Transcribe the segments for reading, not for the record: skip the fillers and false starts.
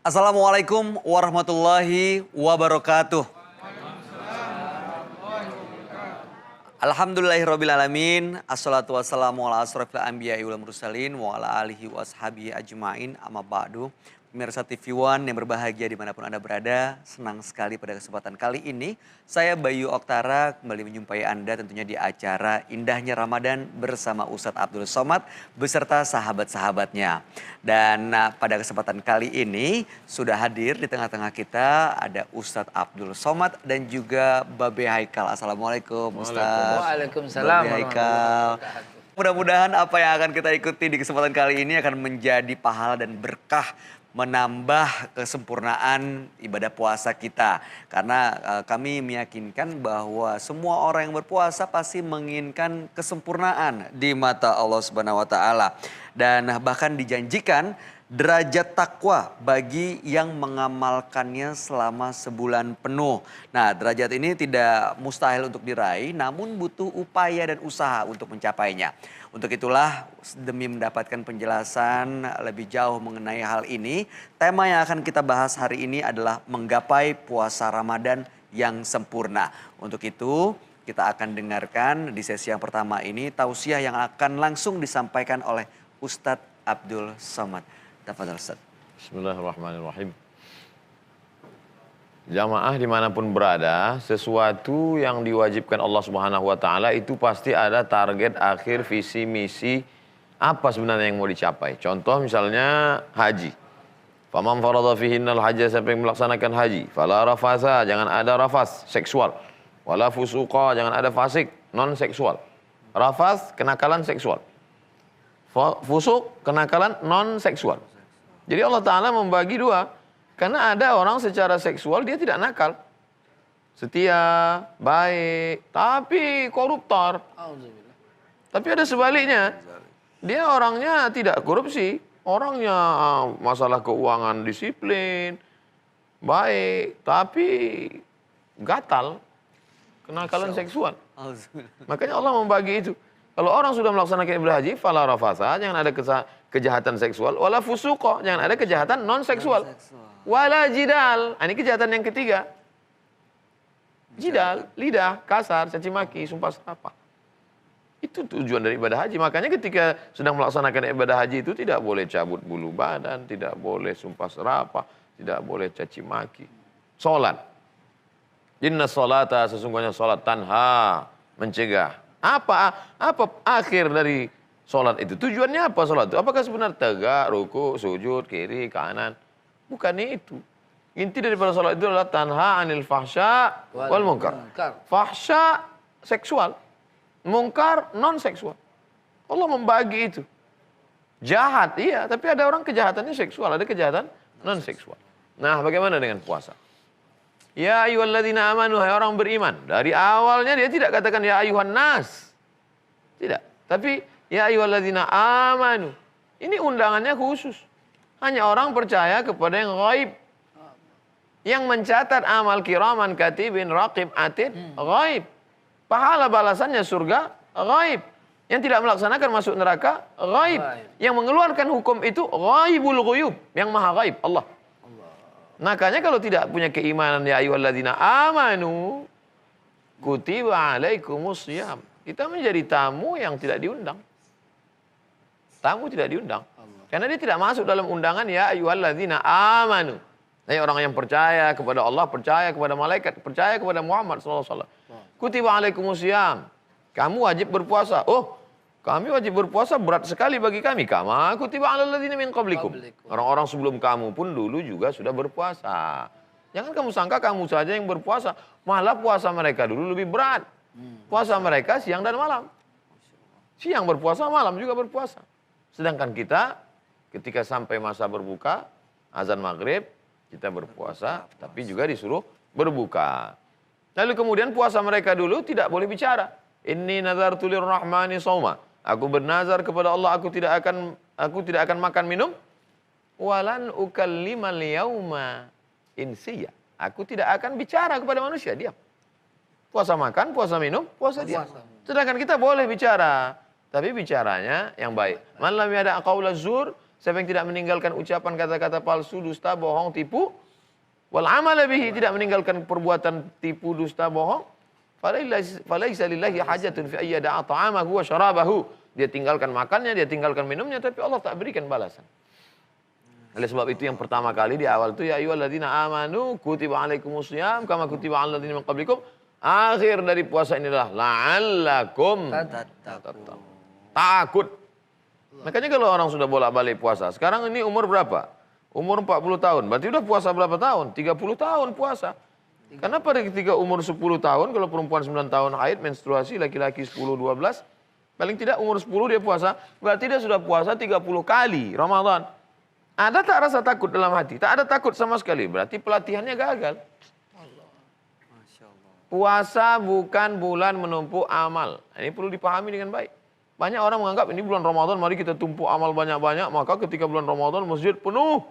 Assalamualaikum warahmatullahi wabarakatuh. Alhamdulillahirrabbilalamin. Assalatu wassalamu ala asrafil anbiya'i wal mursalin wa ala alihi wa ashabihi ajma'in amma ba'du. Pemirsa TV One yang berbahagia dimanapun Anda berada, senang sekali pada kesempatan kali ini saya Bayu Oktara kembali menjumpai Anda tentunya di acara Indahnya Ramadan bersama Ustadz Abdul Somad beserta sahabat-sahabatnya. Dan pada kesempatan kali ini sudah hadir di tengah-tengah kita ada Ustadz Abdul Somad dan juga Babe Haikal. Assalamualaikum Ustadz. Waalaikumsalam. Babe Haikal. Mudah-mudahan apa yang akan kita ikuti di kesempatan kali ini akan menjadi pahala dan berkah, menambah kesempurnaan ibadah puasa kita. Karena kami meyakinkan bahwa semua orang yang berpuasa pasti menginginkan kesempurnaan di mata Allah Subhanahu wa taala. Dan bahkan dijanjikan derajat takwa bagi yang mengamalkannya selama sebulan penuh. Nah, derajat ini tidak mustahil untuk diraih, namun butuh upaya dan usaha untuk mencapainya. Untuk itulah demi mendapatkan penjelasan lebih jauh mengenai hal ini, tema yang akan kita bahas hari ini adalah menggapai puasa Ramadan yang sempurna. Untuk itu kita akan dengarkan di sesi yang pertama ini tausiah yang akan langsung disampaikan oleh Ustadz Abdul Somad. Tafadhol Ustadz. Bismillahirrahmanirrahim. Jamaah dimanapun berada, sesuatu yang diwajibkan Allah Subhanahu wa taala itu pasti ada target akhir, visi, misi, apa sebenarnya yang mau dicapai. Contoh misalnya haji. Faman farada fihinnal hajja, siapa yang melaksanakan haji, fala rafasa, jangan ada rafas seksual. Wala fusuqa, jangan ada fasik non seksual. Rafas kenakalan seksual. Fusuk kenakalan non seksual. Jadi Allah taala membagi dua. Karena ada orang secara seksual dia tidak nakal. Setia, baik, tapi koruptor. Tapi ada sebaliknya. Dia orangnya tidak korupsi. Orangnya masalah keuangan disiplin, baik, tapi gatal. Kenakalan seksual. Makanya Allah membagi itu. Kalau orang sudah melaksanakan ibadah haji, fala rafasa, jangan ada kejahatan seksual. Wala fusuqa, jangan ada kejahatan non seksual. Wala jidal, ini kejahatan yang ketiga. Jidal, lidah, kasar, caci maki, sumpah serapah. Itu tujuan dari ibadah haji. Makanya ketika sedang melaksanakan ibadah haji itu tidak boleh cabut bulu badan, tidak boleh sumpah serapah, tidak boleh caci maki. Salat. Inna salata, sesungguhnya salat tanha, mencegah. Apa akhir dari salat itu? Tujuannya apa salat itu? Apakah sebenarnya tegak, ruku, sujud, kiri, kanan? Bukan itu. Inti daripada salat itu adalah tanha anil fahsya wal munkar. Fahsya seksual, munkar non seksual. Allah membagi itu. Jahat iya, tapi ada orang kejahatannya seksual, ada kejahatan non seksual. Nah, bagaimana dengan puasa? Ya ayyuhalladzina amanu, hai orang beriman. Dari awalnya dia tidak katakan ya ayyuhan nas. Tidak, tapi ya ayyuhalladzina amanu. Ini undangannya khusus. Hanya orang percaya kepada yang ghaib. Yang mencatat amal kiraman katibin raqib atid ghaib. Pahala balasannya surga ghaib. Yang tidak melaksanakan masuk neraka ghaib. Yang mengeluarkan hukum itu ghaibul ghuyub, yang maha ghaib, Allah. Makanya kalau tidak punya keimanan ya ayyuhalladzina amanu kutiba alaikumus shiyam. Kita menjadi tamu yang tidak diundang. Tamu tidak diundang. Karena dia tidak masuk dalam undangan ya ayyuhalladzina amanu. Nah, orang yang percaya kepada Allah, percaya kepada malaikat, percaya kepada Muhammad sallallahu alaihi wasallam. Kutiba alaikumusiyam. Kamu wajib berpuasa. Oh, kami wajib berpuasa berat sekali bagi kami. Kama kutiba alal ladzina min qablikum. Orang-orang sebelum kamu pun dulu juga sudah berpuasa. Jangan kamu sangka kamu saja yang berpuasa. Malah puasa mereka dulu lebih berat. Puasa mereka siang dan malam. Siang berpuasa, malam juga berpuasa. Sedangkan kita ketika sampai masa berbuka, azan maghrib, kita berpuasa, tapi juga disuruh berbuka. Lalu kemudian puasa mereka dulu tidak boleh bicara. Inni nazartu lirrahmani shauma. Aku bernazar kepada Allah, aku tidak akan makan minum. Walan ukallimal yauma insiya. Aku tidak akan bicara kepada manusia, diam. Puasa makan, puasa minum, puasa diam. Sedangkan kita boleh bicara. Tapi bicaranya yang baik. Man lam yada' qaula zur Siapa yang tidak meninggalkan ucapan kata-kata palsu, dusta, bohong, tipu, wal amala bihi, tidak meninggalkan perbuatan tipu, dusta, bohong, falaisa lillahi hajatun fi ayya da'a ta'amahu wa syarabahu. Dia tinggalkan makannya, dia tinggalkan minumnya, tapi Allah tak berikan balasan. Oleh sebab itu yang pertama kali di awal itu ya ayyuhalladzina amanu kutiba alaikumusiyam kama kutiba alal ladzina min qablikum. Akhir dari puasa ini adalah la'allakum tattaqun. Takut. Makanya kalau orang sudah bolak-balik puasa, sekarang ini umur berapa? Umur 40 tahun. Berarti udah puasa berapa tahun? 30 tahun puasa. Karena pada ketika umur 10 tahun, kalau perempuan 9 tahun haid, menstruasi, laki-laki 10-12, paling tidak umur 10 dia puasa, berarti dia sudah puasa 30 kali Ramadan. Ada tak rasa takut dalam hati? Tak ada takut sama sekali. Berarti pelatihannya gagal. Masya Allah. Puasa bukan bulan menumpuk amal. Ini perlu dipahami dengan baik. Banyak orang menganggap ini bulan Ramadan, mari kita tumpuk amal banyak-banyak. Maka ketika bulan Ramadan masjid penuh.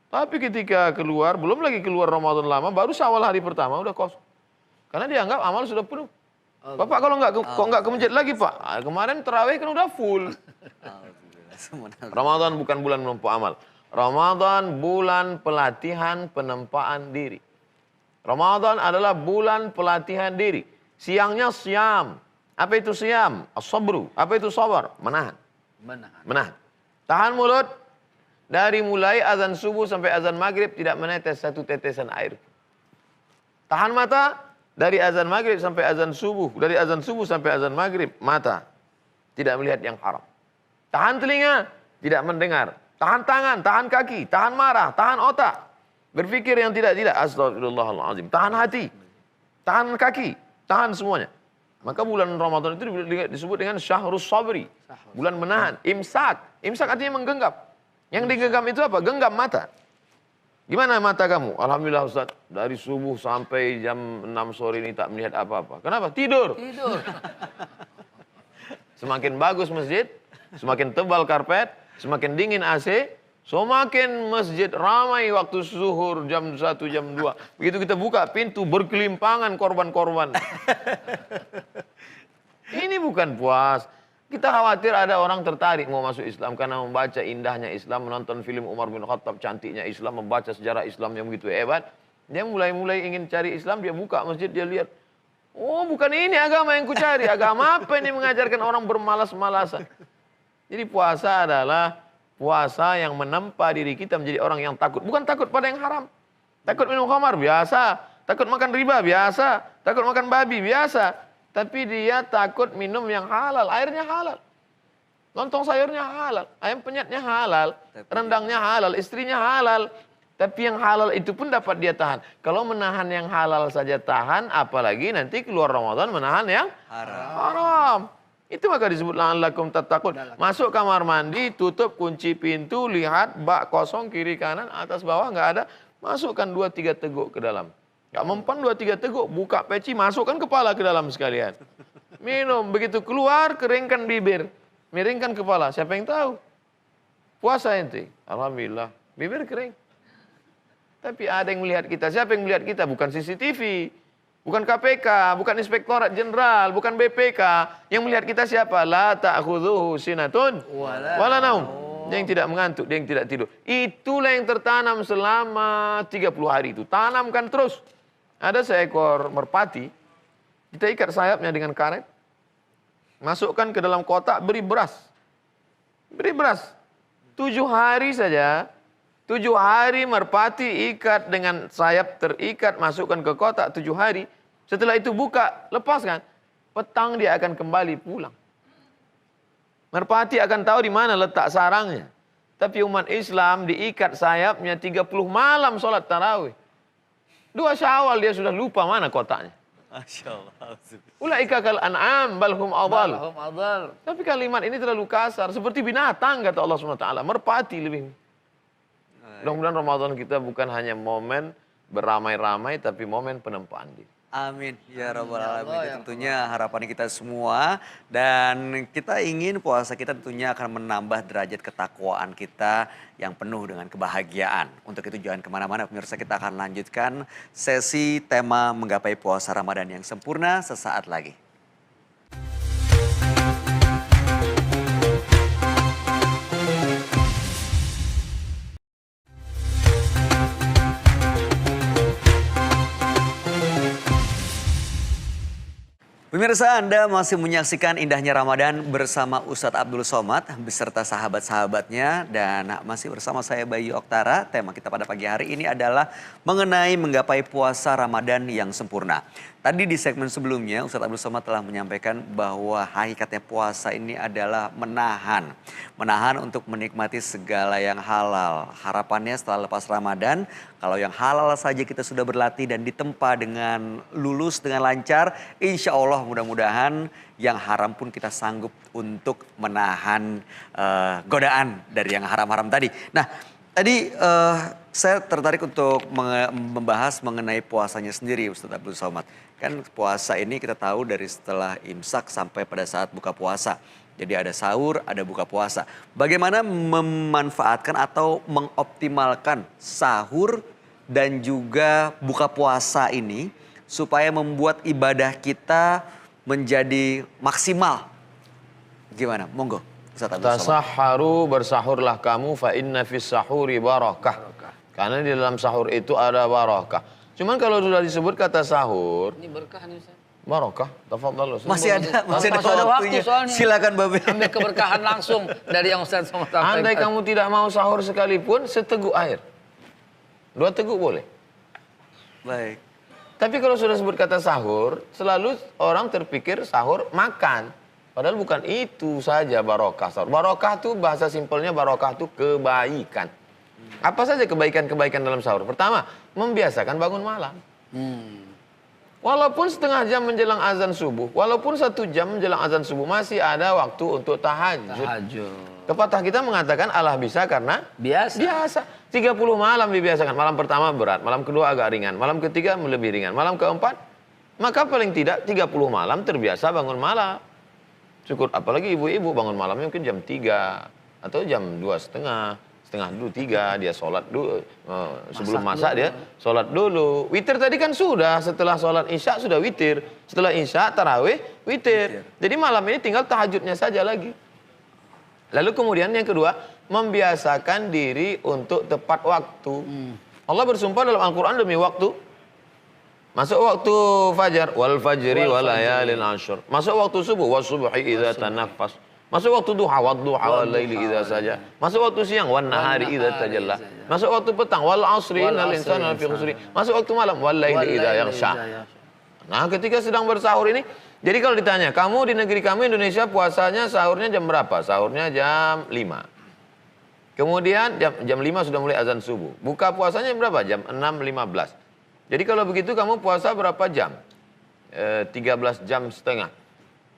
Tapi ketika keluar, belum lagi keluar Ramadan lama, baru Syawal hari pertama udah kosong. Karena dianggap amal sudah penuh. Bapak kalau nggak ke masjid lagi Pak? Kemarin terawih kan udah full. Ramadan bukan bulan menumpuk amal. Ramadan bulan pelatihan penempaan diri. Ramadan adalah bulan pelatihan diri. Siangnya siam. Apa itu siam? As-sabru. Apa itu sabar? Menahan. Menahan. Tahan mulut. Dari mulai azan subuh sampai azan maghrib tidak menetes satu tetesan air. Tahan mata. Dari azan maghrib sampai azan subuh. Dari azan subuh sampai azan maghrib. Mata. Tidak melihat yang haram. Tahan telinga, tidak mendengar. Tahan tangan, tahan kaki, tahan marah, tahan otak. Berpikir yang tidak-tidak. Astagfirullahaladzim. Tahan hati, tahan kaki, tahan semuanya. Maka bulan Ramadan itu disebut dengan syahrus sabri. Bulan menahan. Imsak. Imsak artinya menggenggam. Yang digenggam itu apa? Genggam mata. Gimana mata kamu? Alhamdulillah Ustaz, dari subuh sampai jam 6 sore ini tak melihat apa-apa. Kenapa? Tidur. Semakin bagus masjid, semakin tebal karpet, semakin dingin AC, semakin masjid ramai waktu zuhur jam 1, jam 2. Begitu kita buka pintu, berkelimpangan korban-korban. Ini bukan puas. Kita khawatir ada orang tertarik mau masuk Islam karena membaca indahnya Islam, menonton film Umar bin Khattab, cantiknya Islam, membaca sejarah Islam yang begitu hebat. Dia mulai ingin cari Islam, dia buka masjid, dia lihat. Oh, bukan ini agama yang ku cari. Agama apa ini mengajarkan orang bermalas-malasan? Jadi puasa adalah puasa yang menempa diri kita menjadi orang yang takut. Bukan takut pada yang haram. Takut minum khamar, biasa. Takut makan riba, biasa. Takut makan babi, biasa. Tapi dia takut minum yang halal. Airnya halal. Lontong sayurnya halal. Ayam penyetnya halal. Rendangnya halal. Istrinya halal. Tapi yang halal itu pun dapat dia tahan. Kalau menahan yang halal saja tahan, apalagi nanti keluar Ramadan menahan yang haram. Itu maka disebut la'allakum tattaqun. Masuk kamar mandi, tutup kunci pintu, lihat bak kosong kiri kanan, atas bawah nggak ada. Masukkan 2-3 teguk ke dalam. Nggak mempan 2-3 teguk, buka peci, masukkan kepala ke dalam sekalian. Minum, begitu keluar, keringkan bibir. Miringkan kepala, siapa yang tahu? Puasa ente. Alhamdulillah, bibir kering. Tapi ada yang melihat kita. Siapa yang melihat kita? Bukan CCTV. Bukan KPK. Bukan Inspektorat Jenderal. Bukan BPK. Yang melihat kita siapa? La ta'khudhuhu sinatun wala naum. Dia yang tidak mengantuk. Dia yang tidak tidur. Itulah yang tertanam selama 30 hari itu. Tanamkan terus. Ada seekor merpati. Kita ikat sayapnya dengan karet. Masukkan ke dalam kotak. Beri beras. Beri beras. 7 hari saja. 7 hari merpati ikat dengan sayap terikat, masukkan ke kotak 7 hari. Setelah itu buka, lepaskan. Petang dia akan kembali pulang. Merpati akan tahu di mana letak sarangnya. Tapi umat Islam diikat sayapnya 30 malam sholat tarawih. 2 Syawal dia sudah lupa mana kotaknya. Masya Allah. Ulaika kal an'am balhum adhal. Tapi kalimat ini terlalu kasar. Seperti binatang kata Allah SWT. Merpati lebih. Mudah-mudahan Ramadan kita bukan hanya momen beramai-ramai, tapi momen penempaan diri. Amin. Ya Rabbal Alamin. Itu tentunya harapan kita semua. Dan kita ingin puasa kita tentunya akan menambah derajat ketakwaan kita yang penuh dengan kebahagiaan. Untuk itu jangan kemana-mana pemirsa, kita akan lanjutkan sesi tema menggapai puasa Ramadan yang sempurna sesaat lagi. Pemirsa, Anda masih menyaksikan indahnya Ramadan bersama Ustadz Abdul Somad beserta sahabat-sahabatnya dan masih bersama saya Bayu Oktara. Tema kita pada pagi hari ini adalah mengenai menggapai puasa Ramadan yang sempurna. Tadi di segmen sebelumnya Ustadz Abdul Somad telah menyampaikan bahwa hakikatnya puasa ini adalah menahan. Menahan untuk menikmati segala yang halal. Harapannya setelah lepas Ramadan, kalau yang halal saja kita sudah berlatih dan ditempa dengan lulus dengan lancar, insya Allah mudah-mudahan yang haram pun kita sanggup untuk menahan godaan dari yang haram-haram tadi. Nah, tadi saya tertarik untuk membahas mengenai puasanya sendiri Ustadz Abdul Somad. Kan puasa ini kita tahu dari setelah imsak sampai pada saat buka puasa. Jadi ada sahur, ada buka puasa. Bagaimana memanfaatkan atau mengoptimalkan sahur dan juga buka puasa ini supaya membuat ibadah kita menjadi maksimal. Gimana? Monggo. Ustadz Abdul Somad. Tasahharu, bersahurlah kamu, fa inna fis sahuri barakah. Karena di dalam sahur itu ada barakah. Cuman kalau sudah disebut kata sahur, Ini berkah nih Ustaz. barakah, tafadhal Ustaz. Masih ada Masih ada waktunya. waktu soalnya. Silakan Babe. Ambil keberkahan langsung dari yang Ustaz sampaikan. Andai kamu tidak mau sahur sekalipun, seteguk air. 2 teguk boleh. Baik. Tapi kalau sudah sebut kata sahur, selalu orang terpikir sahur makan. Padahal bukan itu saja barokah sahur. Barokah itu bahasa simpelnya barokah itu kebaikan. Apa saja kebaikan-kebaikan dalam sahur? Pertama, membiasakan bangun malam. Walaupun setengah jam menjelang azan subuh, walaupun 1 jam menjelang azan subuh, masih ada waktu untuk tahajud. Tahajud. Pepatah kita mengatakan Allah bisa karena Biasa. biasa. 30 malam dibiasakan. Malam pertama berat, malam kedua agak ringan, malam ketiga lebih ringan, malam keempat maka paling tidak 30 malam terbiasa bangun malam. Syukur, apalagi ibu-ibu bangun malamnya mungkin jam 3 atau jam 2:30, setengah dulu 3 dia sholat dulu, sebelum masak dia sholat dulu. Witir tadi kan sudah, setelah sholat isya sudah witir, setelah isya tarawih witir. Jadi malam ini tinggal tahajudnya saja lagi. Lalu kemudian yang kedua, membiasakan diri untuk tepat waktu. Allah bersumpah dalam Al-Quran demi waktu. Masuk waktu fajar, wal fajri wal layalin ashur. Masuk waktu subuh, was subhi idza tanaffas. Masuk waktu duha, wad duha wal laili idza saja. Masuk waktu siang, wan nahari idza tajalla. Masuk waktu petang, wal asri innal insana lafi khusri. Masuk waktu malam, wal laili idza yaghsha. Nah, ketika sedang bersahur ini, jadi kalau ditanya, kamu di negeri kamu Indonesia puasanya sahurnya jam berapa? Sahurnya jam 5. Kemudian jam 5 sudah mulai azan subuh. Buka puasanya berapa? Jam 6.15. Jadi kalau begitu kamu puasa berapa jam? 13 jam setengah.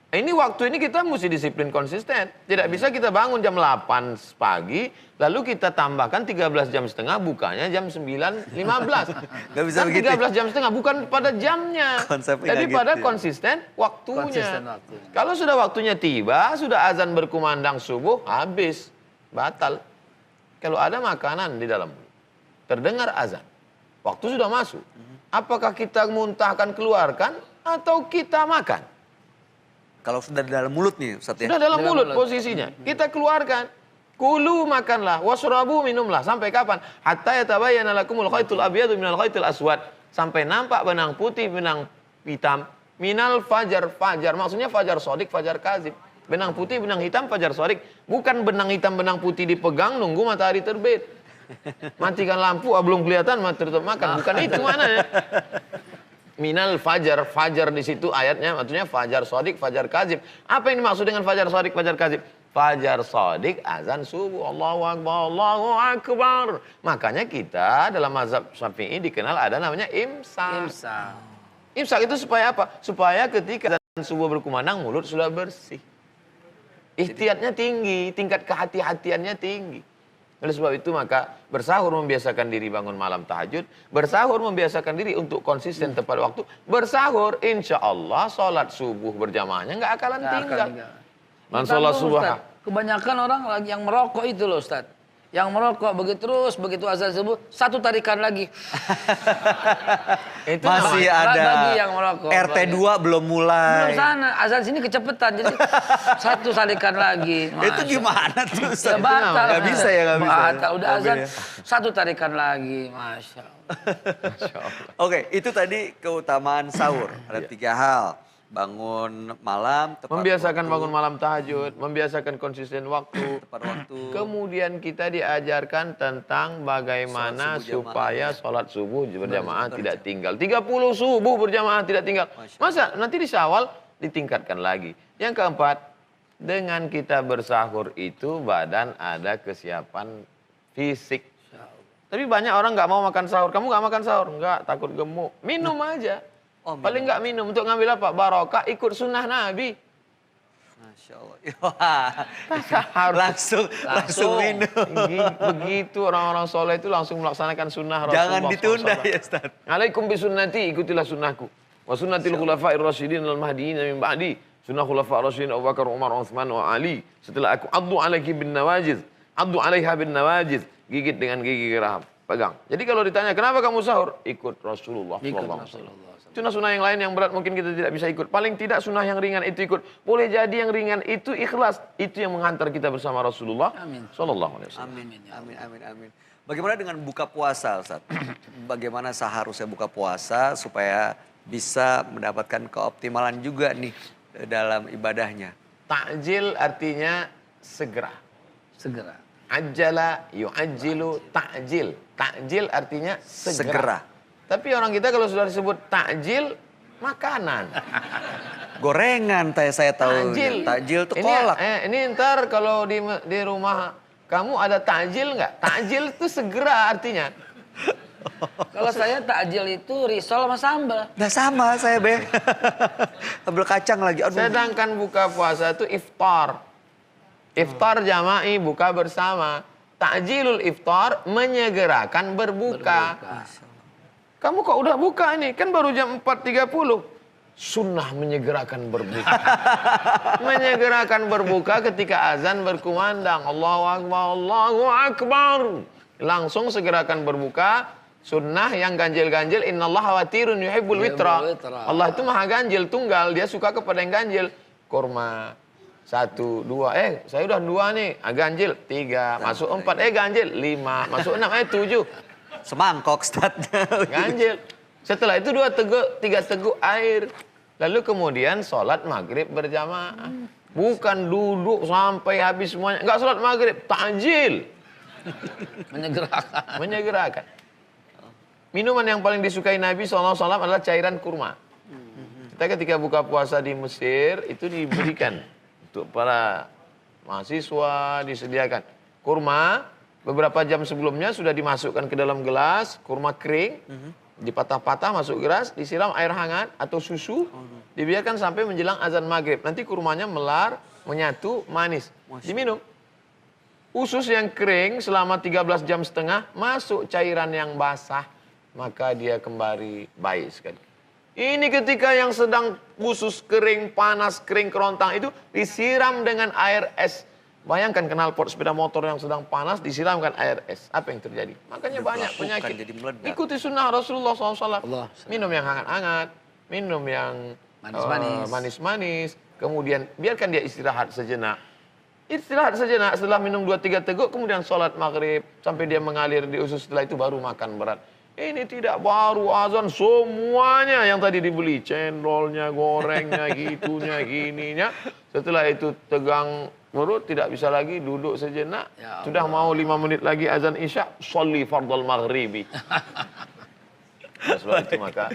Ini waktu ini kita mesti disiplin konsisten. Tidak bisa kita bangun jam 8 pagi, lalu kita tambahkan 13 jam setengah, bukanya jam 9.15. Gak bisa Kan begitu. 13 jam setengah, bukan pada jamnya. Konsepnya Jadi nggak pada gitu ya. konsisten waktunya. Konsisten waktunya. Kalau sudah waktunya tiba, sudah azan berkumandang subuh, habis. Batal. Kalau ada makanan di dalam mulut, terdengar azan, waktu sudah masuk. Apakah kita muntahkan keluarkan atau kita makan? Kalau sudah di dalam mulut nih Ustadz ya. Sudah dalam mulut posisinya. Kita keluarkan. Kulu makanlah, wasrabu minumlah. Sampai kapan? Hatta yatabayyana lakumul khaitul abyadu minal khaitil aswad. Sampai nampak benang putih, benang hitam. Minal fajar, fajar. Maksudnya fajar sodik, fajar kazib. Benang putih, benang hitam, fajar sodik. Bukan benang hitam, benang putih dipegang nunggu matahari terbit. Matikan lampu, belum kelihatan, mati tutup makan. Bukan itu mananya. Minal fajar, fajar di situ ayatnya maksudnya fajar sodik, fajar kazib. Apa yang dimaksud dengan fajar sodik, fajar kazib? Fajar sodik, azan subuh, Allahu Akbar, Allahu Akbar. Makanya kita dalam mazhab Syafi'i dikenal ada namanya imsak. Imsak. Imsak itu supaya apa? Supaya ketika azan subuh berkumandang mulut sudah bersih. Ihtiyatnya tinggi, tingkat kehati-hatiannya tinggi. Oleh sebab itu maka bersahur membiasakan diri bangun malam tahajud. Bersahur membiasakan diri untuk konsisten tepat waktu. Bersahur insya Allah sholat subuh berjamaahnya nggak akan tinggal. Man sholat subuh. Kebanyakan orang lagi yang merokok itu loh Ustaz. Yang merokok begitu azan subuh, 1 tarikan lagi. Itu Masih namanya. ada Bagi yang merokok, RT2 belum mulai. Belum sana, azan sini kecepetan. Jadi 1 tarikan lagi. Itu Masya gimana tuh Allah. Ustadz? Ya batal. Nggak bisa ya, nggak bisa. Batal, udah Nggak azan, bisa. 1 tarikan lagi. Masya Allah. Oke, itu tadi keutamaan sahur. Ada 3 hal. bangun malam, tepat Membiasakan waktu, bangun malam tahajud, membiasakan konsisten waktu. tepat waktu. Kemudian kita diajarkan tentang bagaimana Sholat subuh supaya jamaah. sholat subuh berjamaah tidak tinggal. 30 subuh berjamaah tidak tinggal. Masya Masa nanti di Syawal ditingkatkan lagi. Yang keempat, dengan kita bersahur itu badan ada kesiapan fisik. Tapi banyak orang nggak mau makan sahur. Kamu nggak makan sahur? Nggak, takut gemuk. Minum aja. Oh, minum. Paling nggak minum. Untuk ngambil apa? Barokah, ikut sunnah Nabi. Masya Allah. Wah, langsung minum. Begitu orang-orang soleh itu langsung melaksanakan sunnah Rasulullah Jangan ditunda SAW. ya Ustaz. Alaikum bisunnati, ikutilah sunnahku. Wa sunnatil khulafa'ir rasyidin al mahdiin min ba'di. Sunnah khulafa'ir rasyidin Abu Bakar, Umar, Utsman wa Ali. Setelah aku addu alaiki bin nawajiz. Addu alaiha bin nawajiz. Gigit dengan gigi geraham. Pegang. Jadi kalau ditanya kenapa kamu sahur? Ikut Rasulullah SAW. Sunnah-sunnah yang lain yang berat mungkin kita tidak bisa ikut. Paling tidak sunnah yang ringan itu ikut. Boleh jadi yang ringan itu ikhlas. Itu yang menghantar kita bersama Rasulullah sallallahu alaihi wasallam. Amin, amin. Bagaimana dengan buka puasa, Ustaz? Bagaimana seharusnya buka puasa supaya bisa mendapatkan keoptimalan juga nih dalam ibadahnya? Takjil artinya segera. Segera. Ajjala yu'ajjilu ta'jil. Takjil artinya segera. Segera. Tapi orang kita kalau sudah disebut takjil, makanan. Gorengan saya tahu. Takjil itu kolak. Ini ntar kalau di rumah kamu ada takjil nggak? Takjil itu segera artinya. Kalau saya takjil itu risol sama sambal. Nah sama saya be. Sambal kacang lagi. Aduh. Sedangkan buka puasa itu iftar. Iftar jama'i, buka bersama. Takjilul iftar menyegerakan berbuka. Kamu kok udah buka ini? Kan baru jam 4.30. Sunnah menyegerakan berbuka. Menyegerakan berbuka ketika azan berkumandang. Allahu Akbar, Allahu Akbar. Langsung segerakan berbuka. Sunnah yang ganjil-ganjil. Innallaha watirun yuhibbul witra. Allah itu maha ganjil, tunggal. Dia suka kepada yang ganjil. Kurma. 1, 2. Saya udah 2 nih. Ganjil. 3. Masuk 4. Ganjil. 5. Masuk 6. 7. Semangkok Ustaz. Ganjil. Setelah itu 2 teguk, 3 teguk air. Lalu kemudian sholat maghrib berjamaah. Bukan duduk sampai habis semuanya. Enggak sholat maghrib, takjil. Menyegerakan. Menyegerakan. Minuman yang paling disukai Nabi SAW adalah cairan kurma. Kita ketika buka puasa di Mesir, itu diberikan. Untuk para mahasiswa disediakan. Kurma. Beberapa jam sebelumnya sudah dimasukkan ke dalam gelas, kurma kering, dipatah-patah masuk gelas, disiram air hangat atau susu, dibiarkan sampai menjelang azan maghrib. Nanti kurmanya melar, menyatu, manis, diminum. Usus yang kering selama 13 jam setengah, masuk cairan yang basah, maka dia kembali baik sekali. Ini ketika yang sedang usus kering, panas, kering, kerontang itu disiram dengan air es. Bayangkan knalpot sepeda motor yang sedang panas disiramkan air es. Apa yang terjadi? Makanya banyak penyakit. Jadi meledak. Ikuti sunnah Rasulullah SAW. Minum yang hangat-hangat. Minum yang manis-manis. Kemudian biarkan dia istirahat sejenak. Istirahat sejenak setelah minum 2-3 teguk. Kemudian sholat maghrib. Sampai dia mengalir di usus. Setelah itu baru makan berat. Ini tidak baru azan. Semuanya yang tadi dibeli. Cendolnya, gorengnya, gitunya, gininya. Setelah itu tegang perut, tidak bisa lagi, duduk sejenak. Ya, sudah mau 5 menit lagi azan isya, sholli fardal maghribi. Sebab itu maka.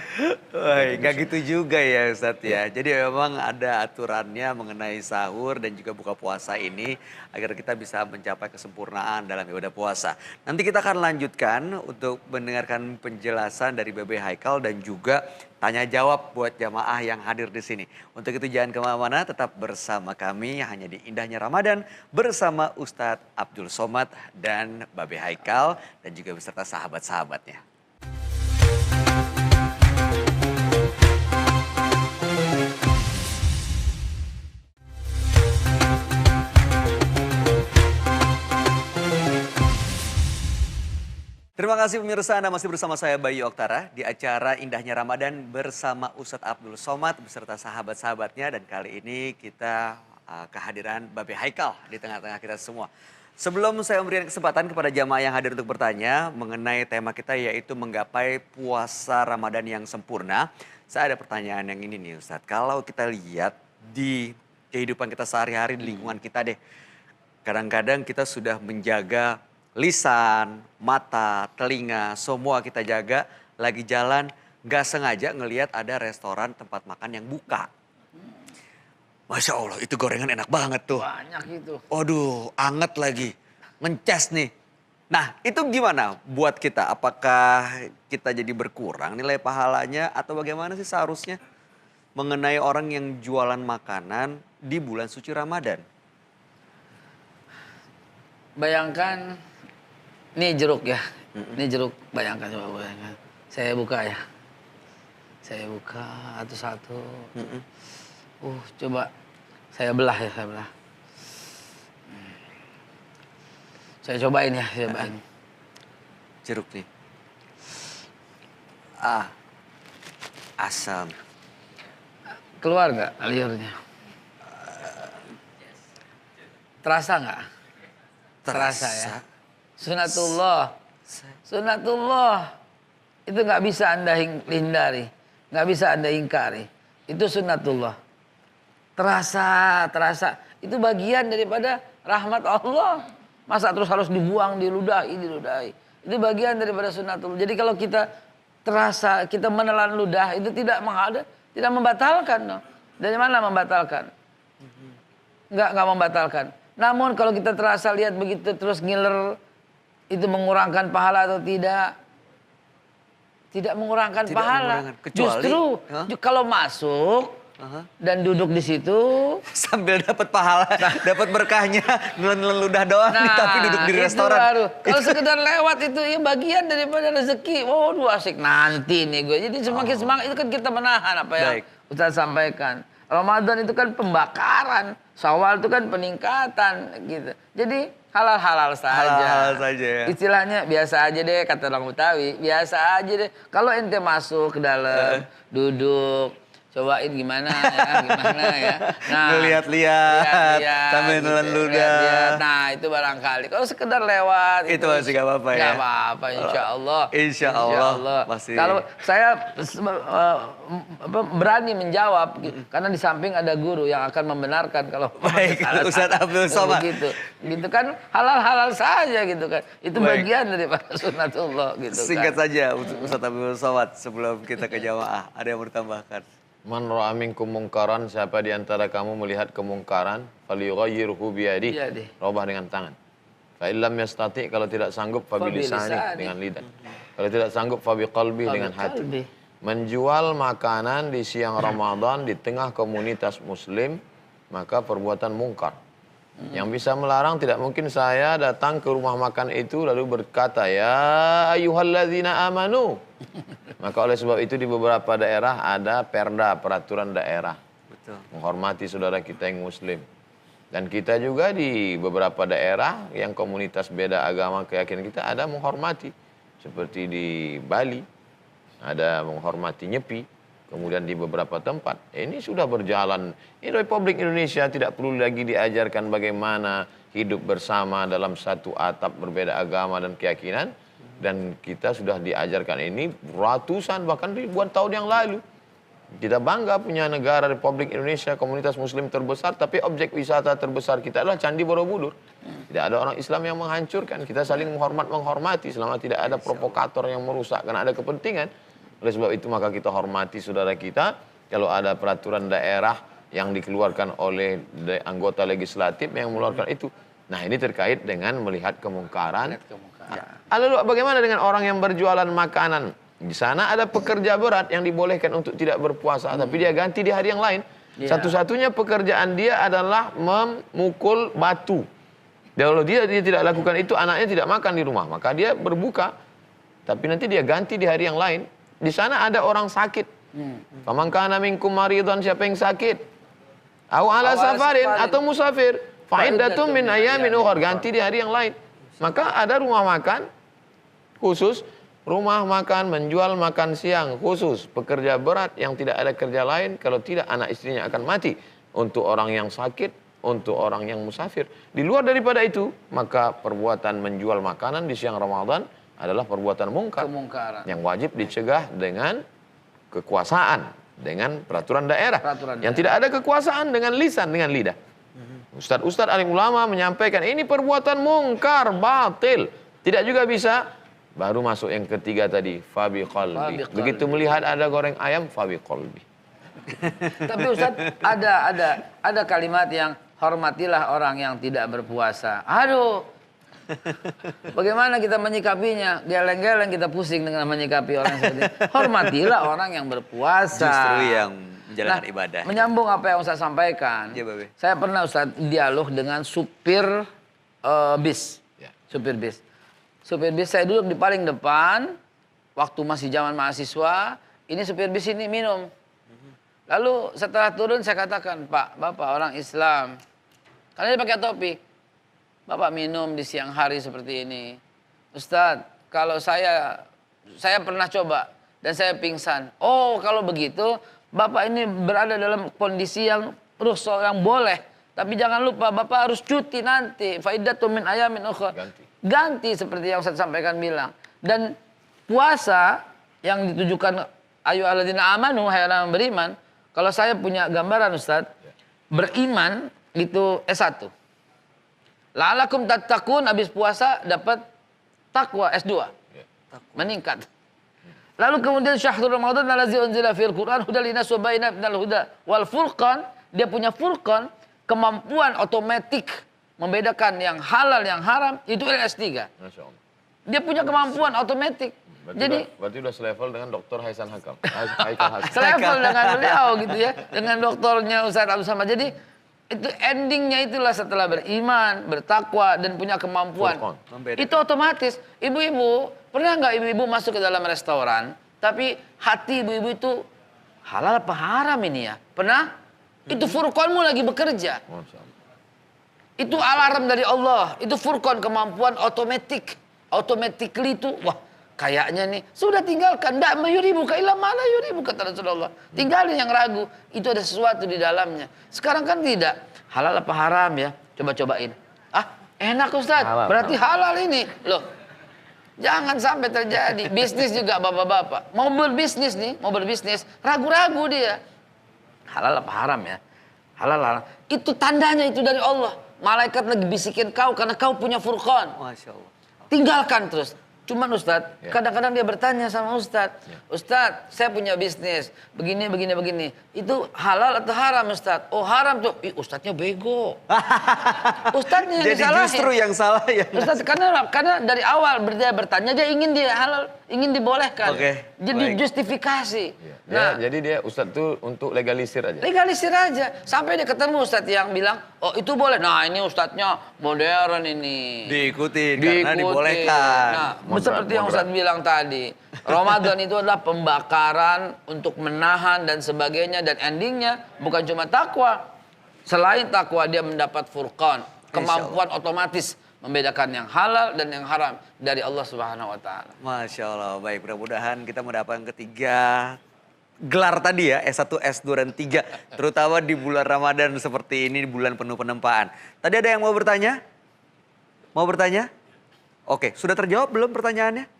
Nggak gitu juga ya Ustadz ya. Jadi memang ada aturannya mengenai sahur dan juga buka puasa ini agar kita bisa mencapai kesempurnaan dalam ibadah puasa. Nanti kita akan lanjutkan untuk mendengarkan penjelasan dari Babe Haikal dan juga tanya jawab buat jamaah yang hadir di sini. Untuk itu jangan kemana-mana, tetap bersama kami hanya di Indahnya Ramadan bersama Ustadz Abdul Somad dan Babe Haikal dan juga beserta sahabat-sahabatnya. Terima kasih pemirsa, Anda masih bersama saya Bayu Oktara di acara Indahnya Ramadan bersama Ustadz Abdul Somad beserta sahabat-sahabatnya dan kali ini kita kehadiran Babe Haikal di tengah-tengah kita semua. Sebelum saya memberikan kesempatan kepada jamaah yang hadir untuk bertanya mengenai tema kita yaitu menggapai puasa Ramadan yang sempurna, Saya ada pertanyaan yang ini nih Ustadz. Kalau kita lihat di kehidupan kita sehari-hari di lingkungan kita deh. Kadang-kadang kita sudah menjaga lisan, mata, telinga, semua kita jaga. Lagi jalan nggak sengaja ngelihat ada restoran tempat makan yang buka. Masya Allah itu gorengan enak banget tuh. Banyak itu. Waduh anget lagi, ngeces nih. Nah itu gimana buat kita? Apakah kita jadi berkurang nilai pahalanya atau bagaimana sih seharusnya mengenai orang yang jualan makanan di bulan suci Ramadan? Bayangkan, ini jeruk ya. Ini jeruk, bayangkan coba bayangkan. Saya buka ya. Saya buka satu-satu. Coba saya belah ya, saya belah. Saya cobain ya, saya cobain. Jeruk nih. Asam. Keluar nggak liurnya? Terasa nggak? Terasa ya. Sunatullah. Sunatullah. Itu nggak bisa Anda hindari. Nggak bisa Anda ingkari. Itu sunatullah. Terasa. Itu bagian daripada rahmat Allah. Masa terus harus dibuang, diludahi. Itu bagian daripada sunatullah. Jadi kalau kita terasa, kita menelan ludah, itu tidak membatalkan. No. Dari mana membatalkan? Nggak membatalkan. Namun kalau kita terasa lihat begitu terus ngiler, itu mengurangkan pahala atau tidak? Tidak mengurangkan pahala. Kecuali, justru kalau masuk dan duduk di situ sambil dapat pahala, dapat berkahnya, nelen ludah doang nih, tapi duduk di restoran. Baru. Kalau sekedar lewat itu ya bagian daripada rezeki. Waduh asik nanti nih gue. Jadi semakin semangat itu kan kita menahan apa yang Ustaz sampaikan. Ramadan itu kan pembakaran, Syawal itu kan peningkatan gitu. Jadi halal-halal saja. Halal saja ya. Istilahnya biasa aja deh kata orang Betawi, biasa aja deh. Kalau ente masuk ke dalam, duduk, cobain gimana ya. Nah, lihat-lihat sambil gitu, nelen ludah. lihat. Nah, itu barangkali. Kalau sekedar lewat itu masih gak apa-apa ya. Gak apa-apa insyaallah. Insyaallah masih. Kalau saya berani menjawab karena di samping ada guru yang akan membenarkan kalau baik Ustadz Abdul Somad. Gitu kan halal-halal saja gitu kan. Itu bagian daripada sunatullah gitu. Singkat saja Ustadz Abdul Somad sebelum kita ke jamaah, ada yang bertambahkan? Man ra'a minkum mungkaran, siapa di antara kamu melihat kemungkaran, falyughayyirhu biyadihi, rubah dengan tangan. Fa illam yastati, kalau tidak sanggup fa bilisani, dengan lidah. Kalau tidak sanggup fa biqalbi, dengan hati. Menjual makanan di siang Ramadan di tengah komunitas muslim, maka perbuatan mungkar. Yang bisa melarang tidak mungkin saya datang ke rumah makan itu lalu berkata, ya ayyuhalladzina amanu. Maka oleh sebab itu di beberapa daerah ada perda, peraturan daerah. Betul. Menghormati saudara kita yang muslim. Dan kita juga di beberapa daerah yang komunitas beda agama keyakinan kita ada menghormati. Seperti di Bali, ada menghormati Nyepi. Kemudian di beberapa tempat. Ini sudah berjalan. Ini Republik Indonesia tidak perlu lagi diajarkan bagaimana hidup bersama dalam satu atap berbeda agama dan keyakinan. Dan kita sudah diajarkan ini ratusan bahkan ribuan tahun yang lalu. Kita bangga punya negara Republik Indonesia, komunitas muslim terbesar, tapi objek wisata terbesar kita adalah Candi Borobudur. Tidak ada orang Islam yang menghancurkan, kita saling menghormati selama tidak ada provokator yang merusak karena ada kepentingan. Oleh sebab itu maka kita hormati saudara kita, kalau ada peraturan daerah yang dikeluarkan oleh anggota legislatif yang mengeluarkan itu. Nah ini terkait dengan melihat kemungkaran. Lalu bagaimana dengan orang yang berjualan makanan? Di sana ada pekerja berat yang dibolehkan untuk tidak berpuasa, tapi dia ganti di hari yang lain. Satu-satunya pekerjaan dia adalah memukul batu. Dan kalau dia tidak lakukan itu, anaknya tidak makan di rumah. Maka dia berbuka, tapi nanti dia ganti di hari yang lain. Di sana ada orang sakit. Faman kana minkum maridhan, siapa yang sakit? Aw ala safarin, atau musafir. Fa'iddatun min ayamin ukhar, ganti di hari yang lain. Maka ada rumah makan khusus, rumah makan menjual makan siang khusus, pekerja berat yang tidak ada kerja lain, kalau tidak anak istrinya akan mati. Untuk orang yang sakit, untuk orang yang musafir. Di luar daripada itu, maka perbuatan menjual makanan di siang Ramadan adalah perbuatan mungkar. Yang wajib dicegah dengan kekuasaan. dengan peraturan daerah. Peraturan Yang tidak ada kekuasaan dengan lisan, dengan lidah. Ustadz alim ulama menyampaikan ini perbuatan mungkar, batil. Tidak juga bisa. Baru masuk yang ketiga tadi, fabi qalbi. Begitu melihat ada goreng ayam, fabi qalbi. Tapi Ustaz, ada kalimat yang hormatilah orang yang tidak berpuasa. Aduh, bagaimana kita menyikapinya? Geleng-geleng kita pusing dengan menyikapi orang seperti itu. Hormatilah orang yang berpuasa. Justru yang menjalankan ibadah. Menyambung apa yang Ustaz sampaikan. Iya, Babe. Saya pernah Ustaz dialog dengan supir bis. Ya. Supir bis. Supir bis saya duduk di paling depan. Waktu masih zaman mahasiswa. Ini supir bis ini minum. Lalu setelah turun saya katakan, Pak, Bapak orang Islam. Karena dia pakai topi. Bapak minum di siang hari seperti ini. Ustadz, kalau saya pernah coba dan saya pingsan. Oh, kalau begitu Bapak ini berada dalam kondisi yang rukhsah, yang boleh. Tapi jangan lupa Bapak harus cuti nanti. Faidatu min ayamin ukhra. Ganti seperti yang saya sampaikan bilang. Dan puasa yang ditujukan ayu alladzina amanu, hai orang yang beriman. Kalau saya punya gambaran Ustadz, beriman itu S1. La'alakum tattaqun, habis puasa dapat takwa S2. Meningkat. Lalu kemudian syahrul Ramadan allazi unzila fil Qur'an hudal linnas wa bayyinatin minal huda wal furqan, dia punya furqan, kemampuan otomatik membedakan yang halal yang haram, itu S3. Masya Allah. Dia punya kemampuan otomatik. Berarti udah selevel dengan Dr. Hasan Hakam. Haikal Hasan. Selevel dengan beliau gitu ya, dengan doktornya Ustaz Abdul Somad. Jadi itu endingnya itulah setelah beriman, bertakwa dan punya kemampuan. Itu otomatis. Ibu-ibu, pernah nggak ibu-ibu masuk ke dalam restoran, tapi hati ibu-ibu itu halal apa haram ini ya? Pernah? Itu furqanmu lagi bekerja. Masya Allah. Itu alarm dari Allah. Itu furqan, kemampuan otomatik. Automatically itu, wah kayaknya nih, sudah tinggalkan. Nggak mayuribuka illa ma la yuribuka, kata Rasulullah. Tinggalin yang ragu. Itu ada sesuatu di dalamnya. Sekarang kan tidak. Halal apa haram ya? Coba-cobain. Ah, enak Ustaz. Halal, berarti halal ini. Loh, jangan sampai terjadi. Bisnis juga bapak-bapak. Mau berbisnis nih, mau berbisnis. Ragu-ragu dia. Halal apa haram ya? Halal, halal. Itu tandanya itu dari Allah. Malaikat lagi bisikin kau karena kau punya furqan. Masya Allah. Tinggalkan terus. Cuman Ustadz, kadang-kadang dia bertanya sama Ustadz. Ustadz, saya punya bisnis. Begini, begini, begini. Itu halal atau haram Ustadz? Oh haram tuh. Ih, Ustadznya bego. Ustadznya yang Jadi disalahin. justru yang salah ya. Ustadz, karena dari awal dia bertanya, dia ingin dia halal. Ingin dibolehkan. Oke, Jadi baik. justifikasi. Nah, jadi dia Ustadz tuh untuk legalisir aja. Legalisir aja. Sampai dia ketemu Ustadz yang bilang, oh itu boleh. Nah ini Ustadznya modern ini. Diikutin karena dibolehkan. Nah, Moderat, seperti yang moderat. Ustadz bilang tadi. Ramadan itu adalah pembakaran untuk menahan dan sebagainya. Dan endingnya bukan cuma takwa. Selain takwa dia mendapat furqan. Kemampuan otomatis membedakan yang halal dan yang haram dari Allah Subhanahu wa taala. Masya Allah, baik, mudah-mudahan kita mendapatkan ketiga gelar tadi ya, S1, S2, dan 3. Terutama di bulan Ramadan seperti ini, di bulan penuh penempaan. Tadi ada yang mau bertanya? Mau bertanya? Oke, sudah terjawab belum pertanyaannya?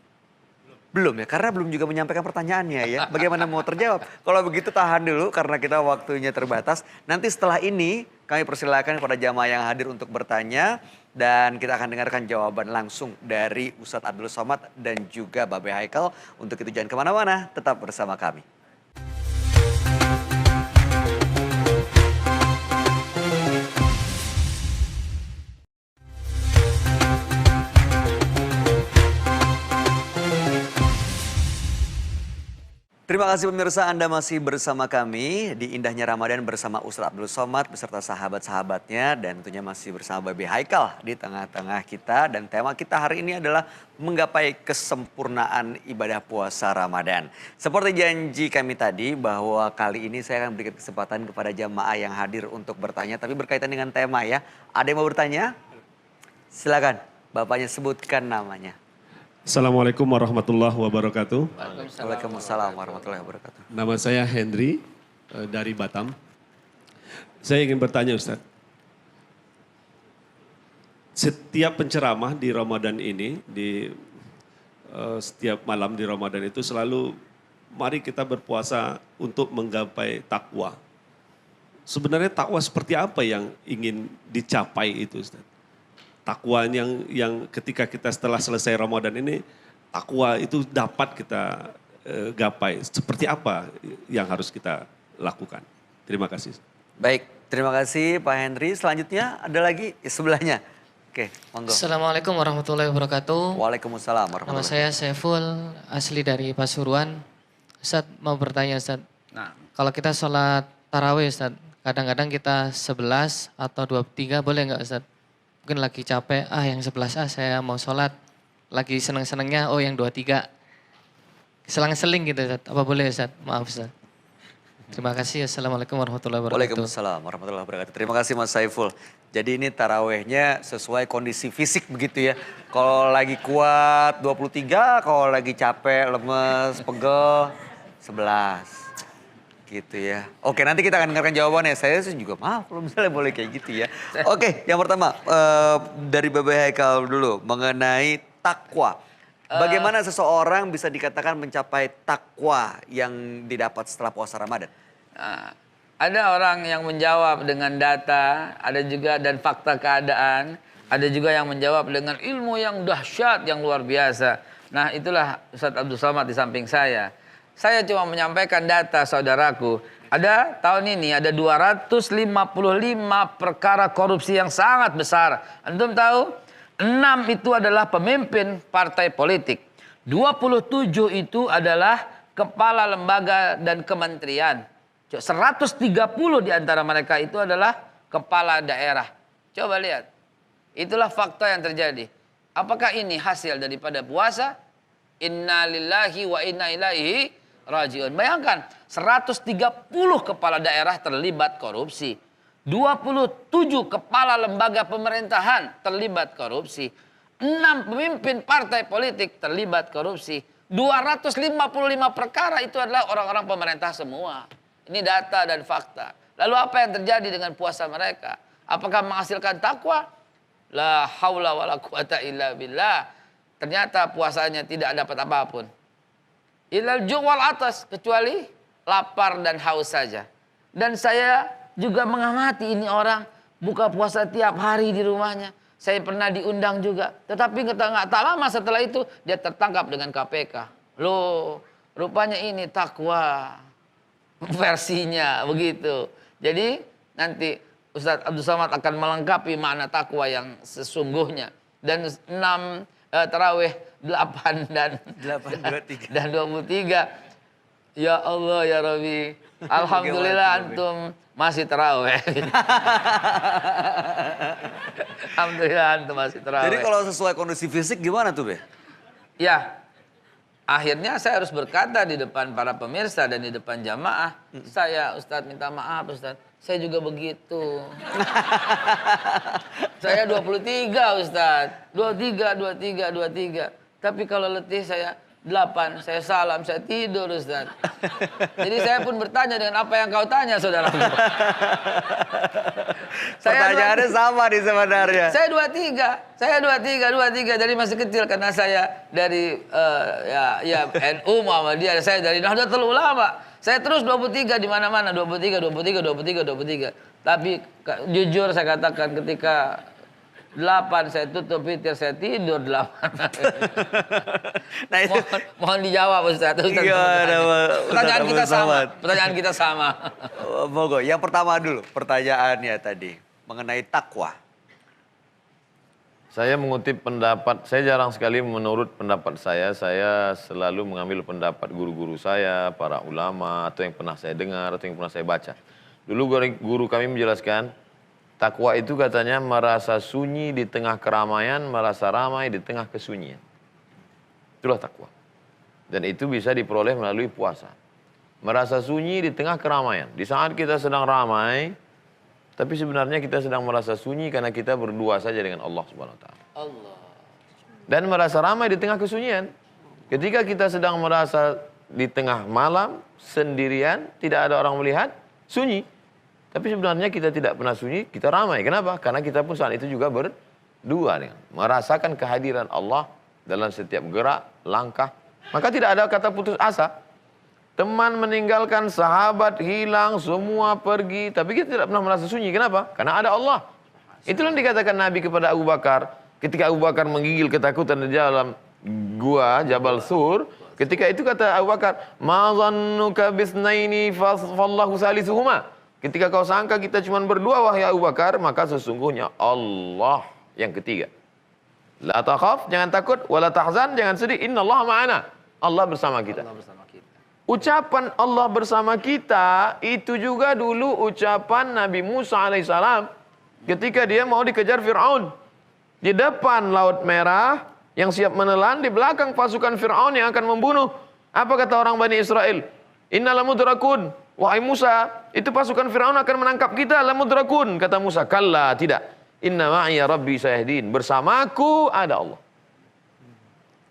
Belum ya, karena belum juga menyampaikan pertanyaannya ya. Bagaimana mau terjawab? Kalau begitu tahan dulu karena kita waktunya terbatas. Nanti setelah ini kami persilakan kepada jamaah yang hadir untuk bertanya. Dan kita akan dengarkan jawaban langsung dari Ustadz Abdul Somad dan juga Babe Haikal. Untuk itu jangan kemana-mana, tetap bersama kami. Terima kasih pemirsa, Anda masih bersama kami di Indahnya Ramadan bersama Ustadz Abdul Somad beserta sahabat-sahabatnya dan tentunya masih bersama Babe Haikal di tengah-tengah kita. Dan tema kita hari ini adalah menggapai kesempurnaan ibadah puasa Ramadan. Seperti janji kami tadi bahwa kali ini saya akan berikan kesempatan kepada jamaah yang hadir untuk bertanya. Tapi berkaitan dengan tema ya, ada yang mau bertanya? Silakan, Bapaknya sebutkan namanya. Assalamualaikum warahmatullahi wabarakatuh. Waalaikumsalam warahmatullahi wabarakatuh. Nama saya Henry dari Batam. Saya ingin bertanya Ustadz. Setiap penceramah di Ramadan ini, di setiap malam di Ramadan itu selalu mari kita berpuasa untuk menggapai takwa. Sebenarnya takwa seperti apa yang ingin dicapai itu, Ustaz? Takwa yang ketika kita setelah selesai Ramadan ini, takwa itu dapat kita gapai. Seperti apa yang harus kita lakukan? Terima kasih. Baik, terima kasih Pak Henry. Selanjutnya ada lagi sebelahnya. Oke, monggo. Assalamualaikum warahmatullahi wabarakatuh. Waalaikumsalam Nama warahmatullahi saya Saiful, asli dari Pasuruan. Ustadz mau bertanya Ustadz, Nah, kalau kita sholat tarawih Ustadz, kadang-kadang kita 11 atau 23 boleh nggak Ustadz? Mungkin lagi capek, yang 11 saya mau sholat. Lagi seneng-senengnya, yang 23. Selang-seling gitu Ustadz, apa boleh Ustadz? Maaf Ustadz. Terima kasih, Assalamualaikum warahmatullahi wabarakatuh. Waalaikumsalam warahmatullahi wabarakatuh. Terima kasih Mas Saiful. Jadi ini tarawehnya sesuai kondisi fisik begitu ya. Kalau lagi kuat 23, kalau lagi capek, lemes, pegel 11. Gitu ya. Oke, nanti kita akan dengarkan jawabannya. Saya sih juga maaf kalau misalnya boleh kayak gitu ya. Oke, yang pertama dari Bapak Haikal dulu mengenai takwa. Bagaimana seseorang bisa dikatakan mencapai takwa yang didapat setelah puasa Ramadan? Nah, ada orang yang menjawab dengan data, ada juga dan fakta keadaan, ada juga yang menjawab dengan ilmu yang dahsyat, yang luar biasa. Nah, itulah Ustadz Abdul Somad di samping saya. Saya cuma menyampaikan data saudaraku. Ada tahun ini ada 255 perkara korupsi yang sangat besar. Antum tahu? 6 itu adalah pemimpin partai politik. 27 itu adalah kepala lembaga dan kementerian. 130 di antara mereka itu adalah kepala daerah. Coba lihat. Itulah fakta yang terjadi. Apakah ini hasil daripada puasa? Inna lillahi wa inna ilaihi rajiun. Bayangkan, 130 kepala daerah terlibat korupsi. 27 kepala lembaga pemerintahan terlibat korupsi. 6 pemimpin partai politik terlibat korupsi. 255 perkara itu adalah orang-orang pemerintah semua. Ini data dan fakta. Lalu apa yang terjadi dengan puasa mereka? Apakah menghasilkan takwa? La haula wala quwata illa billah. Ternyata puasanya tidak dapat apapun. Ilal ju'wal atas, kecuali lapar dan haus saja. Dan saya juga mengamati ini orang buka puasa tiap hari di rumahnya. Saya pernah diundang juga. Tetapi nggak tak lama setelah itu dia tertangkap dengan KPK. Loh, rupanya ini takwa versinya begitu. Jadi nanti Ustadz Abdul Somad akan melengkapi makna takwa yang sesungguhnya. Dan 6 tarawih 8 dan 8, 23. dan 23. Ya Allah ya Rabbi. Alhamdulillah antum masih tarawih. Alhamdulillah antum masih tarawih. Jadi kalau sesuai kondisi fisik gimana tuh, Be? Ya, akhirnya saya harus berkata di depan para pemirsa dan di depan jamaah. Saya, Ustadz minta maaf Ustadz. Saya juga begitu. Saya 23 Ustadz. 23. Tapi kalau letih saya 8. Saya salam, saya tidur Ustadz. Jadi saya pun bertanya dengan apa yang kau tanya saudaraku. Pertanyaannya sama nih sebenarnya. Saya 23 dari masih kecil karena saya dari NU Muhammadiyah, saya dari Nahdlatul Ulama. Saya terus 23 di mana-mana, 23. Tapi jujur saya katakan ketika 8 saya tutup fitir, saya tidur 8. Nah, itu mohon dijawab Ustaz. Pertanyaan kita sama. Mogo, yang pertama dulu pertanyaannya tadi mengenai takwa. Saya mengutip pendapat, saya jarang sekali menurut pendapat saya selalu mengambil pendapat guru-guru saya, para ulama, atau yang pernah saya dengar, atau yang pernah saya baca. Dulu guru kami menjelaskan, takwa itu katanya merasa sunyi di tengah keramaian, merasa ramai di tengah kesunyian. Itulah takwa. Dan itu bisa diperoleh melalui puasa. Merasa sunyi di tengah keramaian. Di saat kita sedang ramai, tapi sebenarnya kita sedang merasa sunyi karena kita berdua saja dengan Allah Subhanahu wa taala. Allah. Dan merasa ramai di tengah kesunyian. Ketika kita sedang merasa di tengah malam, sendirian, tidak ada orang melihat, sunyi. Tapi sebenarnya kita tidak pernah sunyi, kita ramai. Kenapa? Karena kita pun saat itu juga berdua. Merasakan kehadiran Allah dalam setiap gerak, langkah. Maka tidak ada kata putus asa. Teman meninggalkan, sahabat hilang, semua pergi. Tapi kita tidak pernah merasa sunyi. Kenapa? Karena ada Allah. Itulah yang dikatakan Nabi kepada Abu Bakar. Ketika Abu Bakar menggigil ketakutan di dalam gua Jabal Sur. Ketika itu kata Abu Bakar, "Ma zannuka bisnaini fallahu salisuhuma." Ketika kau sangka kita cuma berdua wahai Abu Bakar, maka sesungguhnya Allah yang ketiga. La takhaf, jangan takut, wala tahzan, jangan sedih. Innallaha ma'ana. Allah bersama kita. Ucapan Allah bersama kita itu juga dulu ucapan Nabi Musa alaihissalam ketika dia mau dikejar Fir'aun. Di depan Laut Merah yang siap menelan, di belakang pasukan Fir'aun yang akan membunuh. Apa kata orang Bani Israel? Inna lamudrakun. Wahai Musa, itu pasukan Fir'aun akan menangkap kita, lamudrakun. Kata Musa, kalla, tidak. Inna ma'iya rabbi sayahdin. Bersamaku ada Allah.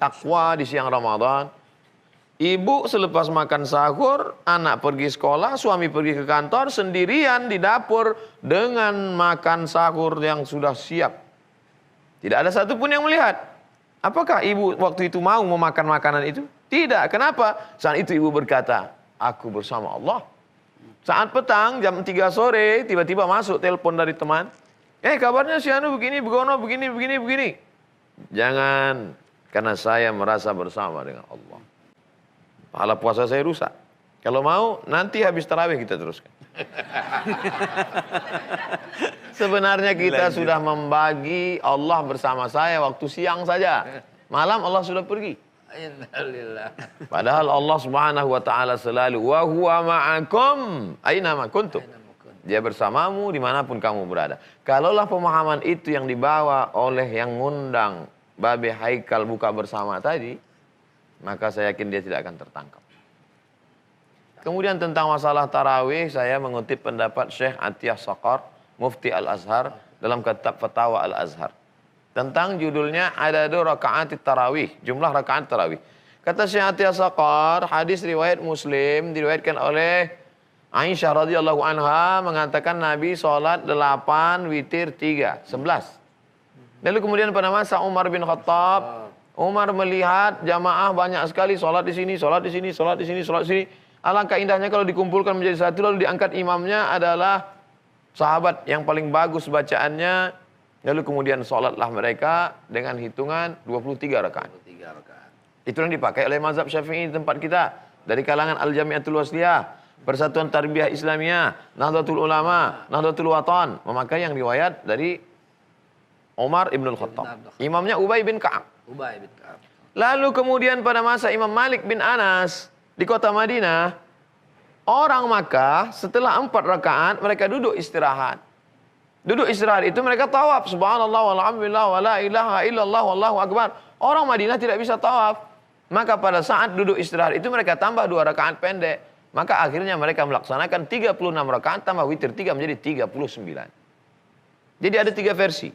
Takwa di siang Ramadan. Ibu selepas makan sahur, anak pergi sekolah, suami pergi ke kantor, sendirian di dapur dengan makan sahur yang sudah siap. Tidak ada satupun yang melihat. Apakah ibu waktu itu mau memakan makanan itu? Tidak. Kenapa? Saat itu ibu berkata, aku bersama Allah. Saat petang, jam 3 sore, tiba-tiba masuk telepon dari teman. Kabarnya si Anu begini, begono, begini. Jangan, karena saya merasa bersama dengan Allah. Pahala puasa saya rusak. Kalau mau, nanti habis tarawih kita teruskan. Sebenarnya kita sudah membagi Allah bersama saya waktu siang saja. Malam Allah sudah pergi. Padahal Allah subhanahu wa ta'ala selalu wa huwa ma'akum aina ma kuntum. Dia bersamamu dimanapun kamu berada. Kalaulah pemahaman itu yang dibawa oleh yang ngundang Babe Haikal buka bersama tadi, maka saya yakin dia tidak akan tertangkap. Kemudian tentang masalah tarawih, saya mengutip pendapat Syekh Atiyah Saqar, Mufti Al-Azhar, dalam kitab Fatawa Al-Azhar. Tentang judulnya Adadu Raka'at Tarawih, jumlah rakaat tarawih. Kata Syekh Atiyah Saqar, hadis riwayat Muslim, diriwayatkan oleh Aisyah radhiyallahu anha, mengatakan Nabi sholat 8, witir 3, 11. Lalu kemudian pada masa Umar bin Khattab, Umar melihat jamaah banyak sekali sholat di sini, sholat di sini, sholat di sini, sholat di sini. Alangkah indahnya kalau dikumpulkan menjadi satu lalu diangkat imamnya adalah sahabat yang paling bagus bacaannya. Lalu kemudian sholatlah mereka dengan hitungan 23 rakaat. Itu yang dipakai oleh mazhab Syafi'i di tempat kita. Dari kalangan Al-Jami'atul Wasliyah, Persatuan Tarbiyah Islamiyah, Nahdlatul Ulama, Nahdlatul Watan. Memakai yang riwayat dari Umar ibn Khattab. Imamnya Ubay bin Ka'ab. Lalu kemudian pada masa Imam Malik bin Anas di kota Madinah, orang Makkah setelah 4 rakaat mereka duduk istirahat. Duduk istirahat itu mereka tawaf. Subhanallah walhamdulillah wa la ilaha illallah wallahu akbar. Orang Madinah tidak bisa tawaf. Maka pada saat duduk istirahat itu mereka tambah 2 rakaat pendek. Maka akhirnya mereka melaksanakan 36 rakaat tambah witir 3 menjadi 39. Jadi ada 3 versi.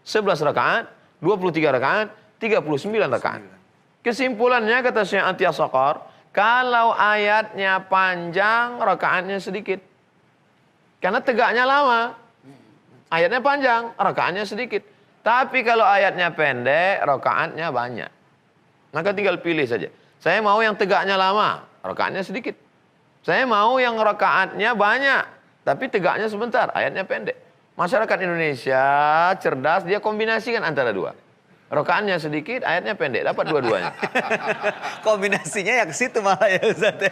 11 rakaat, 23 rakaat, 39 rakaat. Kesimpulannya kata Syekh Atiyah Saqar, kalau ayatnya panjang, rakaatnya sedikit. Karena tegaknya lama. Ayatnya panjang, rakaatnya sedikit. Tapi kalau ayatnya pendek, rakaatnya banyak. Maka tinggal pilih saja. Saya mau yang tegaknya lama, rakaatnya sedikit. Saya mau yang rakaatnya banyak, tapi tegaknya sebentar, ayatnya pendek. Masyarakat Indonesia cerdas, dia kombinasikan antara dua. Rakaatnya sedikit, ayatnya pendek, dapat dua-duanya. Kombinasinya yang ke situ malah ya Ustaz ya.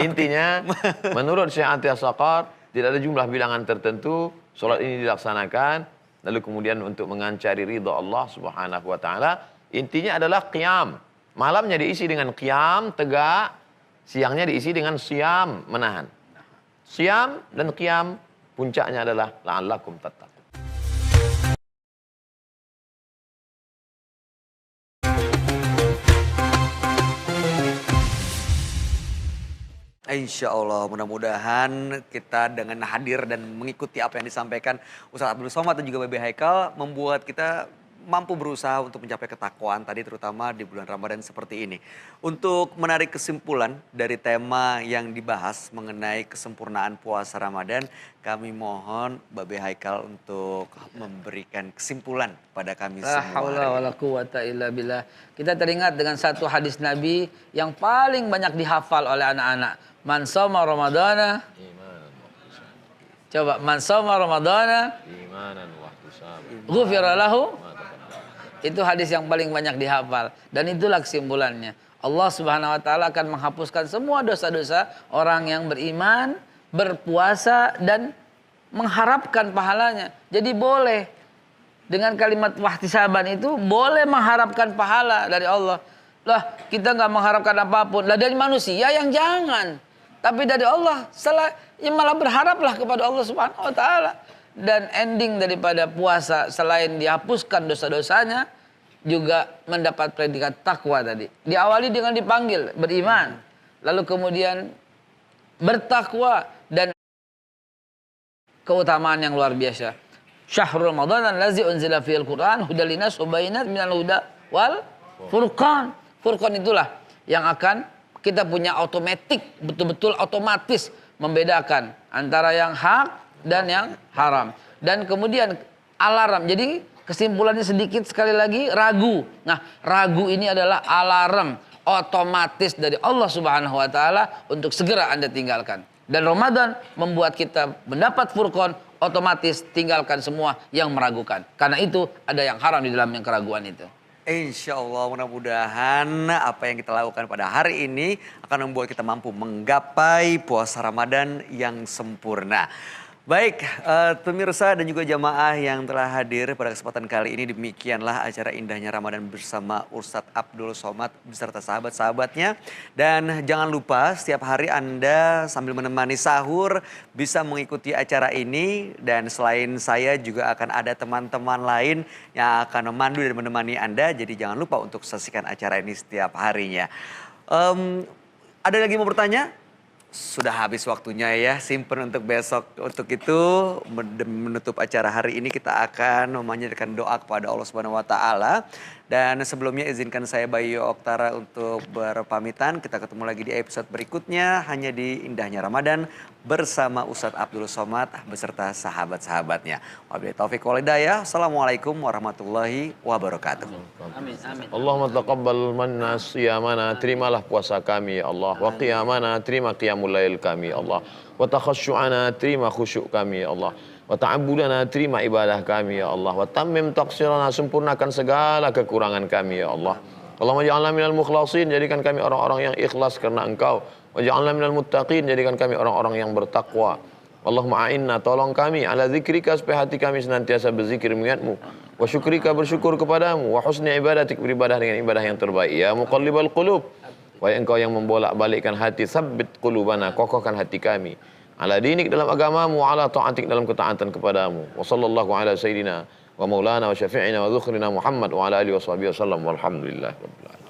Intinya, menurut Syekh Atiyah Saqar, tidak ada jumlah bilangan tertentu, sholat ini dilaksanakan, lalu kemudian untuk mengancari ridha Allah subhanahu wa ta'ala, intinya adalah qiyam. Malamnya diisi dengan qiyam, tegak, siangnya diisi dengan siyam, menahan. Siyam dan qiyam, puncaknya adalah la'allakum tattaqun. Insya Allah mudah-mudahan kita dengan hadir dan mengikuti apa yang disampaikan Ustaz Abdul Somad dan juga Baby Haikal membuat kita mampu berusaha untuk mencapai ketakwaan tadi terutama di bulan Ramadan seperti ini. Untuk menarik kesimpulan dari tema yang dibahas mengenai kesempurnaan puasa Ramadan, kami mohon Babe Haikal untuk memberikan kesimpulan pada kami La semua. haula wala quwata illa billah. Kita teringat dengan satu hadis Nabi yang paling banyak dihafal oleh anak-anak. Man shoma Ramadana. Coba man shoma Ramadana. Imanan wa ihtisaban. Ghufira lahu. Itu hadis yang paling banyak dihafal. Dan itulah kesimpulannya. Allah Subhanahu wa taala akan menghapuskan semua dosa-dosa orang yang beriman, berpuasa dan mengharapkan pahalanya. Jadi boleh dengan kalimat wahtisaban itu boleh mengharapkan pahala dari Allah. Lah, kita nggak mengharapkan apapun. Lah dari manusia yang jangan. Tapi dari Allah, ya malah berharaplah kepada Allah Subhanahu wa taala. Dan ending daripada puasa selain dihapuskan dosa-dosanya juga mendapat predikat takwa tadi. Diawali dengan dipanggil beriman, lalu kemudian bertakwa dan keutamaan yang luar biasa. Syahrul Ramadan allazi unzila fihil Qur'an hudal linnas wa bayyinat minal huda wal furqan. Furqan itulah yang akan kita punya otomatis, betul-betul otomatis membedakan antara yang hak dan yang haram. Dan kemudian alarm. Jadi kesimpulannya sedikit sekali lagi, ragu. Nah, ragu ini adalah alarm otomatis dari Allah Subhanahu wa taala untuk segera Anda tinggalkan. Dan Ramadan membuat kita mendapat furqan, otomatis tinggalkan semua yang meragukan. Karena itu ada yang haram di dalam yang keraguan itu. Insya Allah mudah-mudahan apa yang kita lakukan pada hari ini akan membuat kita mampu menggapai puasa Ramadan yang sempurna. Baik, pemirsa dan juga jamaah yang telah hadir pada kesempatan kali ini, demikianlah acara indahnya Ramadan bersama Ustadz Abdul Somad beserta sahabat-sahabatnya. Dan jangan lupa setiap hari Anda sambil menemani sahur bisa mengikuti acara ini. Dan selain saya juga akan ada teman-teman lain yang akan memandu dan menemani Anda. Jadi jangan lupa untuk saksikan acara ini setiap harinya. Ada lagi mau bertanya? Sudah habis waktunya ya, simpen untuk besok. Untuk itu menutup acara hari ini kita akan memanjatkan doa kepada Allah Subhanahu wa taala. Dan sebelumnya izinkan saya Bayu Oktara untuk berpamitan. Kita ketemu lagi di episode berikutnya hanya di Indahnya Ramadan bersama Ustadz Abdul Somad beserta sahabat-sahabatnya. Wabillahi taufiq wal hidayah. Assalamualaikum warahmatullahi wabarakatuh. Amin, amin. Allahumma taqabbal manna siyamana, terimalah puasa kami ya Allah. Wa qiyamana, terima qiyamul lail kami ya Allah. Wa takhasyu'ana, terima khusyuk kami ya Allah. Wa ta'abbudana, terima ibadah kami ya Allah. Wa tammim taqsirana, sempurnakan segala kekurangan kami ya Allah. Allahumma ja'alna minal mukhlasin, jadikan kami orang-orang yang ikhlas karena Engkau. Wa ja'alna minal muttaqin, jadikan kami orang-orang yang bertakwa. Allahumma a'inna, tolong kami ala zikrika supaya hati kami senantiasa berzikir mengingat-Mu. Wa syukrika, bersyukur kepadamu. Wa husni ibadatik, beribadah dengan ibadah yang terbaik. Ya muqallibal qulub, wahai Engkau yang membolak-balikkan hati, tsabbit qulubana, kokohkan hati kami. Ala dinik, dalam agamamu, ala ta'atik, dalam ketaatan kepadamu. Wa sallallahu ala sayyidina wa maulana wa syafi'ina wa dzukhrina Muhammad wa ala alihi wa sahbihi wasallam walhamdulillah rabbil alamin.